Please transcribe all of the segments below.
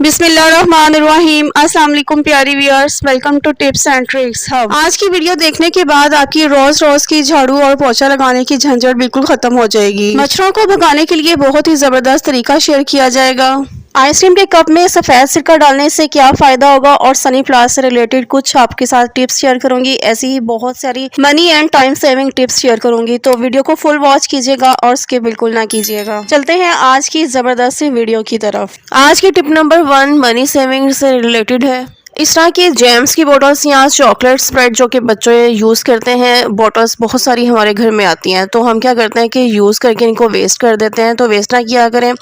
बिस्मिल्लाहिर्रहमानिर्रहीम। अस्सलाम वालेकुम प्यारी viewers, welcome to tips and tricks hub. आज की वीडियो देखने के बाद आपकी रोज रोज की झाड़ू और पोछा लगाने की झंझट बिल्कुल खत्म हो जाएगी। मच्छरों को भगाने के लिए बहुत ही जबरदस्त तरीका शेयर किया जाएगा। आइसक्रीम के कप में सफेद सिरका डालने से क्या फायदा होगा और सनी प्लास से रिलेटेड कुछ आपके साथ टिप्स शेयर करूंगी। ऐसी ही बहुत सारी money and time saving tips share करूंगी, तो वीडियो को फुल वॉच कीजिएगा और स्किप बिल्कुल ना कीजिएगा। चलते हैं आज की जबरदस्त वीडियो की तरफ। आज की टिप नंबर 1 मनी सेविंग से रिलेटेड है। इस तरह की जेम्स की बोटल्स या चॉकलेट स्प्रेड जो कि बच्चे यूज़ करते हैं, बोटल्स बहुत सारी हमारे घर में आती हैं, तो हम क्या करते हैं कि यूज़ करके इनको वेस्ट कर देते हैं। तो वेस्ट ना किया करें,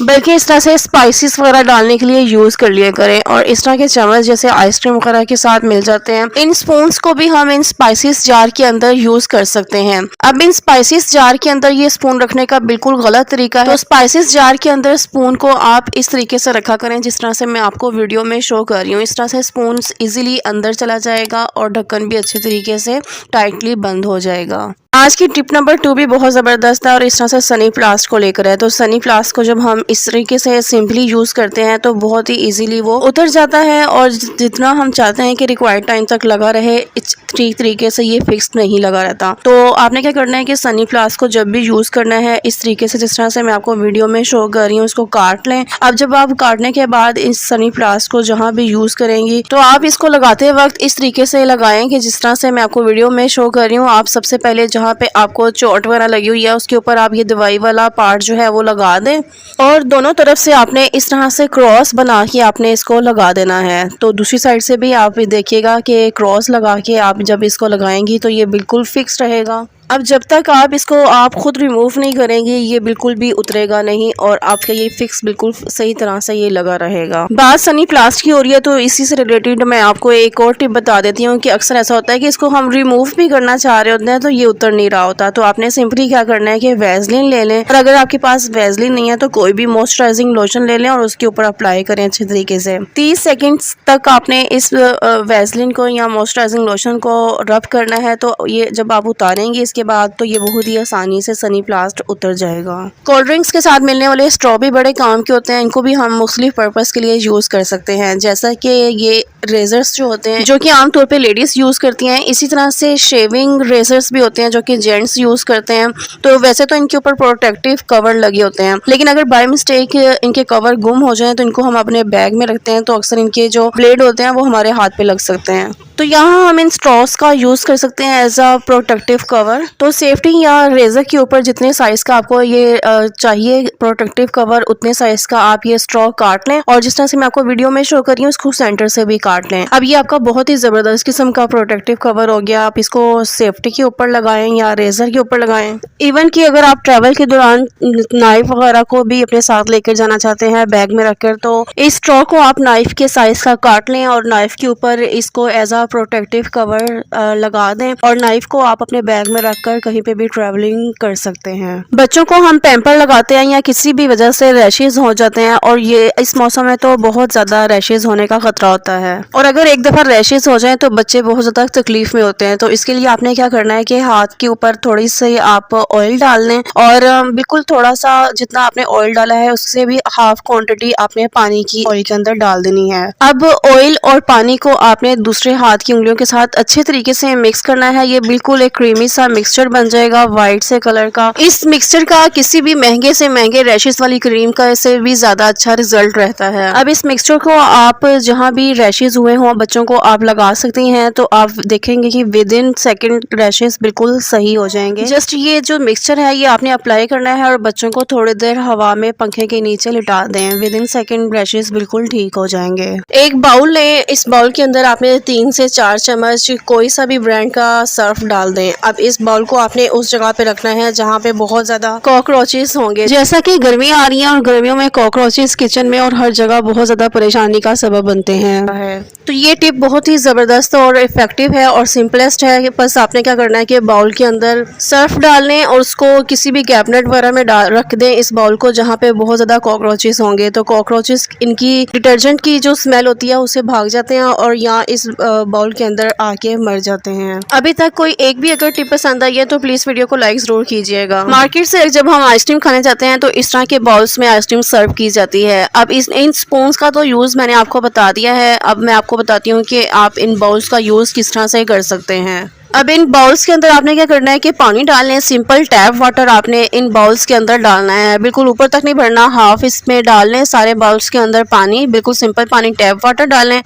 बल्कि इस तरह से स्पाइसेस वगैरह डालने के लिए यूज़ कर लिया करें। और इस तरह के चम्मच जैसे आइसक्रीम वगैरह के साथ मिल जाते हैं, इन स्पून्स को भी हम इन स्पाइसेस जार के अंदर यूज़ कर सकते हैं। अब इन स्पाइसेस जार के अंदर ये स्पून रखने का बिल्कुल गलत तरीका है। तो स्पाइसेस जार के अंदर स्पून को आप इस तरीके से रखा करें जिस तरह से मैं आपको वीडियो में शो कर रही हूँ। इस तरह से स्पून इजीली अंदर चला जाएगा और ढक्कन भी अच्छे तरीके से टाइटली बंद हो जाएगा। आज की टिप नंबर 2 भी बहुत ज़बरदस्त है और इस तरह से सनी प्लास्ट को लेकर है। तो सनी प्लास्ट को जब हम इस तरीके से सिंपली यूज़ करते हैं तो बहुत ही इजीली वो उतर जाता है और जितना हम चाहते हैं कि रिक्वायर्ड टाइम तक लगा रहे, इस ठीक तरीके से ये फिक्स नहीं लगा रहता। तो आपने क्या करना है कि सनी प्लास्ट को जब भी यूज़ करना है इस तरीके से जिस तरह से मैं आपको वीडियो में शो कर रही हूँ, इसको काट लें। अब जब आप काटने के बाद इस सनी प्लास्ट को जहाँ भी यूज़ करेंगी तो आप इसको लगाते वक्त इस तरीके से लगाएं कि जिस तरह से मैं आपको वीडियो में शो कर रही हूँ। आप सबसे पहले जहाँ पे आपको चोट वगैरह लगी हुई है उसके ऊपर आप ये दवाई वाला पार्ट जो है वो लगा दें और दोनों तरफ से आपने इस तरह से क्रॉस बना के आपने इसको लगा देना है। तो दूसरी साइड से भी आप देखिएगा कि क्रॉस लगा के आप जब इसको लगाएंगी तो ये बिल्कुल फिक्स रहेगा। अब जब तक आप इसको आप खुद रिमूव नहीं करेंगे ये बिल्कुल भी उतरेगा नहीं और आपका ये फिक्स बिल्कुल सही तरह से ये लगा रहेगा। बात सनी प्लास्ट की हो रही है तो इसी से रिलेटेड मैं आपको एक और टिप बता देती हूँ कि अक्सर ऐसा होता है कि इसको हम रिमूव भी करना चाह रहे होते हैं तो ये उतर नहीं रहा होता। तो आपने सिंपली क्या करना है कि वैसलीन ले लें और अगर आपके पास वैसलीन नहीं है तो कोई भी मॉइस्चराइजिंग लोशन ले लें और उसके ऊपर अप्लाई करें अच्छे तरीके से। 30 सेकेंड्स तक आपने इस वैसलीन को या मॉइस्चराइजिंग लोशन को रब करना है। तो ये जब आप उतारेंगे के बाद तो ये बहुत ही आसानी से सनी प्लास्ट उतर जाएगा। कोल्ड ड्रिंक्स के साथ मिलने वाले स्ट्रॉ भी बड़े काम के होते हैं, इनको भी हम मुख्तलिफ पर्पस के लिए यूज कर सकते हैं। जैसा कि ये रेजर्स जो होते हैं जो कि आमतौर पे लेडीज यूज करती हैं, इसी तरह से शेविंग रेजर्स भी होते हैं जो कि जेंट्स यूज करते हैं। तो वैसे तो इनके ऊपर प्रोटेक्टिव कवर लगे होते हैं, लेकिन अगर बाय मिस्टेक इनके कवर गुम हो जाए तो इनको हम अपने बैग में रखते हैं तो अक्सर इनके जो ब्लेड होते हैं वो हमारे हाथ पे लग सकते हैं। तो यहाँ हम इन स्ट्रॉस का यूज कर सकते हैं एज अ प्रोटेक्टिव कवर। तो सेफ्टी या रेजर के ऊपर जितने साइज का आपको ये चाहिए प्रोटेक्टिव कवर उतने साइज का आप ये स्ट्रॉ काट लें और जिस तरह से मैं आपको वीडियो में शो कर रही हूँ उसको सेंटर से भी काट लें। अब ये आपका बहुत ही जबरदस्त किस्म का प्रोटेक्टिव कवर हो गया। आप इसको सेफ्टी के ऊपर लगाएं या रेजर के ऊपर लगाएं। इवन कि अगर आप ट्रैवल के दौरान नाइफ वगैरह को भी अपने साथ लेकर जाना चाहते हैं बैग में रखकर, तो इस स्ट्रॉ को आप नाइफ के साइज का काट लें और नाइफ के ऊपर इसको एज अ प्रोटेक्टिव कवर लगा दें और नाइफ को आप अपने बैग में रखकर कहीं पे भी ट्रैवलिंग कर सकते हैं। बच्चों को हम पैम्पर लगाते हैं या किसी भी वजह से रैशेज हो जाते हैं और ये इस मौसम में तो बहुत ज्यादा रैशेज होने का खतरा होता है और अगर एक दफा रैशेज हो जाए तो बच्चे बहुत ज्यादा तकलीफ में होते हैं। तो इसके लिए आपने क्या करना है कि हाथ के ऊपर थोड़ी सी आप ऑयल डाल लें और बिल्कुल थोड़ा सा जितना आपने ऑयल डाला है उससे भी हाफ क्वांटिटी आपने पानी की ऑयल के अंदर डाल देनी है। अब ऑयल और पानी को आपने दूसरे हाथ की उंगलियों के साथ अच्छे तरीके से मिक्स करना है। ये बिल्कुल एक क्रीमी सा मिक्सचर बन जाएगा व्हाइट से कलर का। इस मिक्सचर का किसी भी महंगे से महंगे रैशेस वाली क्रीम का से भी ज्यादा अच्छा रिजल्ट रहता है। अब इस मिक्सचर को आप जहाँ भी रैशेस हुए हों बच्चों को आप लगा सकती हैं तो आप देखेंगे कि विद इन सेकेंड रैशेस बिल्कुल सही हो जाएंगे। जस्ट ये जो मिक्सचर है ये आपने अप्लाई करना है और बच्चों को थोड़ी देर हवा में पंखे के नीचे लिटा दें, विद इन सेकेंड रैशेस बिल्कुल ठीक हो जाएंगे। एक बाउल लें, इस बाउल के अंदर आपने 3 से 4 चम्मच कोई सा भी ब्रांड का सर्फ डाल दें। अब इस बाउल को आपने उस जगह पे रखना है जहाँ पे बहुत ज्यादा कॉकरोचेस होंगे। जैसा कि गर्मियाँ आ रही हैं और गर्मियों में कॉकरोचेस किचन में और हर जगह बहुत ज्यादा परेशानी का सबब बनते हैं। है। तो ये टिप बहुत ही ज़बरदस्त और इफ़ेक्टिव है और सिंपलेस्ट है। बस आपने क्या करना है कि बाउल के अंदर सर्फ डाल लें और उसको किसी भी कैबिनेट वगैरह में रख दें इस बाउल को, जहाँ पे बहुत ज़्यादा कॉकरोचेस होंगे। तो कॉकरोचेस इनकी डिटर्जेंट की जो स्मेल होती है उससे भाग जाते हैं और यहाँ इस बाउल के अंदर आके मर जाते हैं। अभी तक कोई एक भी अगर टिप पसंद आई है तो प्लीज़ वीडियो को लाइक ज़रूर कीजिएगा। मार्केट से जब हम आइसक्रीम खाने जाते हैं तो इस तरह के बाउल्स में आइसक्रीम सर्व की जाती है। अब इन स्पून्स का तो यूज़ मैंने आपको बता दिया है। अब मैं आपको बताती हूँ कि आप इन बाउल्स का यूज़ किस तरह से कर सकते हैं। अब इन बाउल्स के अंदर आपने क्या करना है कि पानी डालना है। सिंपल टैप वाटर आपने इन बाउल्स के अंदर डालना है, बिल्कुल ऊपर तक नहीं भरना, हाफ इसमें डाल लें सारे बाउल्स के अंदर पानी, बिल्कुल सिंपल पानी टैप वाटर डाल लें।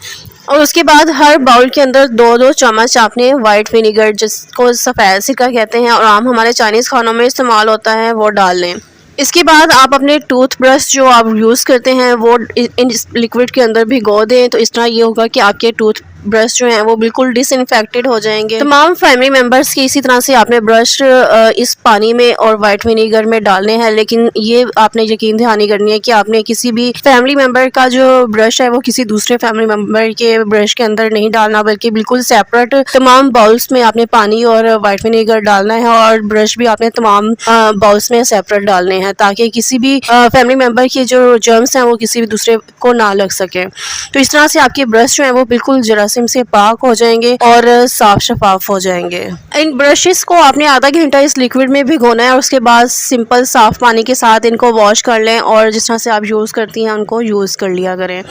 और उसके बाद हर बाउल के अंदर 2-2 चम्मच आपने वाइट विनीगर, जिसको सफ़ेद सिरका कहते हैं और आम हमारे चाइनीज़ खानों में इस्तेमाल होता है, वो डाल लें। इसके बाद आप अपने टूथब्रश जो आप यूज़ करते हैं वो इन लिक्विड के अंदर भिगो दें। तो इस तरह ये होगा कि आपके टूथब्रश जो हैं वो बिल्कुल डिसइंफेक्टेड हो जाएंगे। तमाम फैमिली मेम्बर्स की इसी तरह से आपने ब्रश इस पानी में और वाइट विनीगर में डालने हैं। लेकिन ये आपने यकीन दहानी करनी है कि आपने किसी भी फैमिली मेम्बर का जो ब्रश है वो किसी दूसरे फैमिली मेम्बर के ब्रश के अंदर नहीं डालना, बल्कि बिल्कुल सेपरेट तमाम बाउल्स में आपने पानी और वाइट विनीगर डालना है और ब्रश भी आपने तमाम बाउल्स में सेपरेट डालने हैं, ताकि किसी भी फैमिली मेम्बर के जो जर्म्स हैं वो किसी भी दूसरे को ना लग सके। तो इस तरह से आपके ब्रश जो है वो बिल्कुल जरासीम से पाक हो जाएंगे और साफ शफाफ हो जाएंगे। इन ब्रशेस को आपने आधा घंटा इस लिक्विड में भिगोना है और उसके बाद सिंपल साफ पानी के साथ इनको वॉश कर लें और जिस तरह से आप यूज़ करती हैं उनको यूज़ कर लिया करें।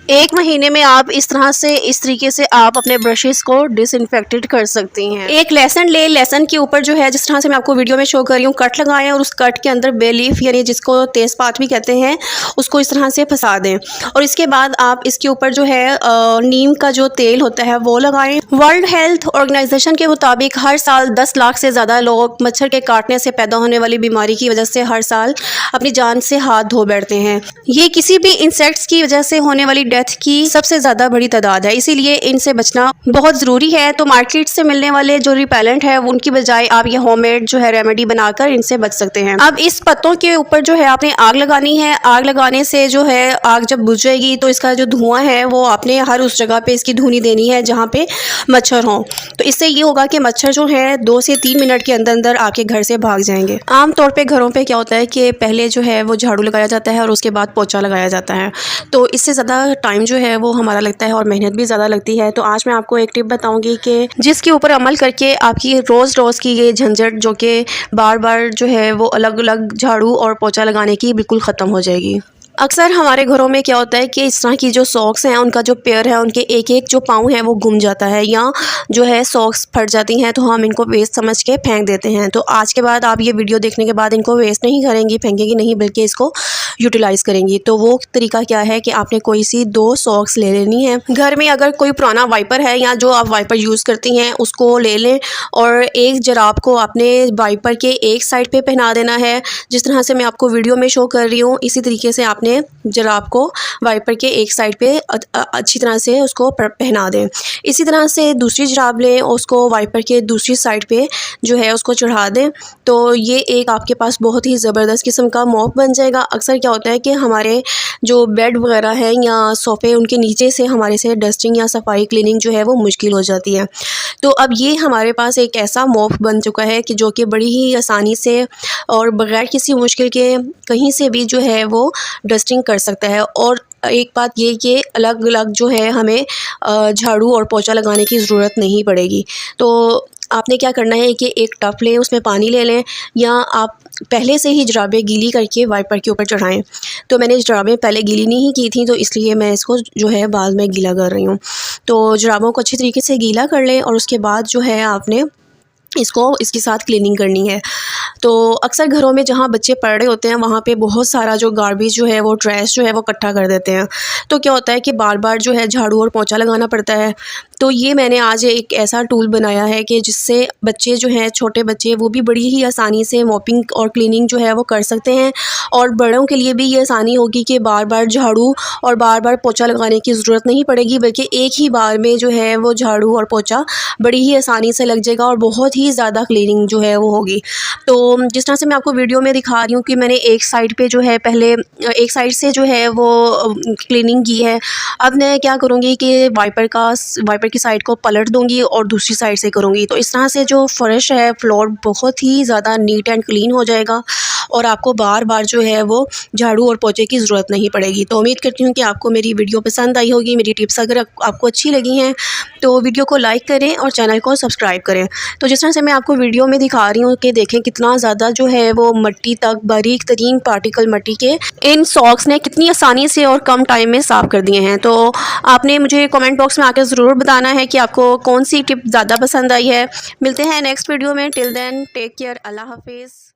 1 महीने में आप इस तरीके से आप अपने ब्रशेस को डिसइंफेक्टेड कर सकती हैं। एक लहसुन ले, लहसुन के ऊपर जो है जिस तरह से मैं आपको वीडियो में शो कर रही हूँ कट लगाएं और उस कट के अंदर बे लीफ यानी जिसको तेज़पात भी कहते हैं उसको इस तरह से फंसा दें। और इसके बाद आप इसके ऊपर जो है नीम का जो तेल होता है वो लगाएं। वर्ल्ड हेल्थ ऑर्गेनाइजेशन के मुताबिक हर साल 10 लाख से ज़्यादा लोग मच्छर के काटने से पैदा होने वाली बीमारी की वजह से हर साल अपनी जान से हाथ धो बैठते हैं। ये किसी भी इंसेक्ट्स की वजह से होने वाली डेथ की सबसे ज़्यादा बड़ी तादाद है, इसीलिए इनसे बचना बहुत ज़रूरी है। तो मार्केट से मिलने वाले जो रिपेलेंट है उनकी बजाय आप ये होममेड जो है रेमेडी बनाकर इनसे बच सकते हैं। अब इस पत्तों के ऊपर जो है आपने आग लगानी है। आग लगाने से जो है आग जब बुझ जाएगी तो इसका जो धुआं है वो आपने हर उस जगह पे इसकी धुनी देनी है जहाँ पे मच्छर हों। तो इससे ये होगा कि मच्छर जो है 2 से 3 मिनट के अंदर अंदर आपके घर से भाग जाएंगे। आमतौर पर घरों पर क्या होता है कि पहले जो है वो झाड़ू लगाया जाता है और उसके बाद पोछा लगाया जाता है, तो इससे ज़्यादा टाइम जो है वो हमारा लगता है और मेहनत भी ज़्यादा लगती है। तो आज मैं आपको एक टिप बताऊंगी कि जिसके ऊपर अमल करके आपकी रोज़ की ये झंझट जो कि बार बार जो है वो अलग अलग झाड़ू और पोछा लगाने की बिल्कुल ख़त्म हो जाएगी। अक्सर हमारे घरों में क्या होता है कि इस तरह की जो सॉक्स हैं उनका जो पेयर है उनके एक एक जो पाँव है वो गुम जाता है या जो है सॉक्स फट जाती हैं, तो हम इनको वेस्ट समझ के फेंक देते हैं। तो आज के बाद आप ये वीडियो देखने के बाद इनको वेस्ट नहीं करेंगी, फेंकेंगी नहीं, बल्कि इसको यूटिलाइज़ करेंगी। तो वो तरीका क्या है कि आपने कोई सी 2 सॉक्स ले लेनी है। घर में अगर कोई पुराना वाइपर है या जो आप वाइपर यूज़ करती हैं उसको ले लें और एक जराब को आपने वाइपर के एक साइड पे पहना देना है, जिस तरह से मैं आपको वीडियो में शो कर रही हूँ। इसी तरीके से आपने जराब को वाइपर के एक साइड पे अच्छी तरह से उसको पहना दें। इसी तरह से दूसरी जराब लें, उसको वाइपर के दूसरी साइड पे जो है उसको चढ़ा दें। तो ये एक आपके पास बहुत ही ज़बरदस्त किस्म का मॉप बन जाएगा। अक्सर क्या होता है कि हमारे जो बेड वगैरह है या सोफ़े उनके नीचे से हमारे से डस्टिंग या सफाई क्लीनिंग जो है वो मुश्किल हो जाती है। तो अब ये हमारे पास एक ऐसा मॉप बन चुका है कि जो कि बड़ी ही आसानी से और बग़ैर किसी मुश्किल के कहीं से भी जो है वो डस्टिंग कर सकता है। और एक बात ये कि अलग अलग जो है हमें झाड़ू और पोछा लगाने की ज़रूरत नहीं पड़ेगी। तो आपने क्या करना है कि एक टब लें, उसमें पानी ले लें या आप पहले से ही जराबें गीली करके वाइपर के ऊपर चढ़ाएं। तो मैंने जराबें पहले गीली नहीं की थी तो इसलिए मैं इसको जो है बाद में गीला कर रही हूँ। तो जराबों को अच्छी तरीके से गीला कर लें और उसके बाद जो है आपने इसके साथ क्लीनिंग करनी है। तो अक्सर घरों में जहाँ बच्चे पढ़ रहे होते हैं वहाँ पे बहुत सारा जो गार्बेज जो है वो ट्रैश जो है वो इकट्ठा कर देते हैं। तो क्या होता है कि बार बार जो है झाड़ू और पोछा लगाना पड़ता है। तो ये मैंने आज एक ऐसा टूल बनाया है कि जिससे बच्चे जो हैं, छोटे बच्चे, वो भी बड़ी ही आसानी से मॉपिंग और क्लीनिंग जो है वो कर सकते हैं। और बड़ों के लिए भी ये आसानी होगी कि बार बार झाड़ू और बार बार पोछा लगाने की ज़रूरत नहीं पड़ेगी, बल्कि एक ही बार में जो है वो झाड़ू और पोछा बड़ी ही आसानी से लग जाएगा और बहुत ही ही ज़्यादा क्लीनिंग जो है वो होगी। तो जिस तरह से मैं आपको वीडियो में दिखा रही हूँ कि मैंने एक साइड पे जो है पहले एक साइड से जो है वो क्लीनिंग की है। अब मैं क्या करूँगी कि वाइपर की साइड को पलट दूँगी और दूसरी साइड से करूँगी। तो इस तरह से जो फ़र्श है, फ्लोर बहुत ही ज़्यादा नीट एंड क्लीन हो जाएगा और आपको बार बार जो है वो झाड़ू और पोछे की ज़रूरत नहीं पड़ेगी। तो उम्मीद करती हूँ कि आपको मेरी वीडियो पसंद आई होगी। मेरी टिप्स अगर आपको अच्छी लगी हैं तो वीडियो को लाइक करें और चैनल को सब्सक्राइब करें। तो जिस तरह से मैं आपको वीडियो में दिखा रही हूँ कि देखें कितना ज़्यादा जो है वो मट्टी तक, बारीक तरीन पार्टिकल मट्टी के इन सॉक्स ने कितनी आसानी से और कम टाइम में साफ़ कर दिए हैं। तो आपने मुझे कमेंट बॉक्स में आकर ज़रूर बताना है कि आपको कौन सी टिप ज़्यादा पसंद आई है। मिलते हैं नेक्स्ट वीडियो में। Till then take care. अल्लाह हाफिज़।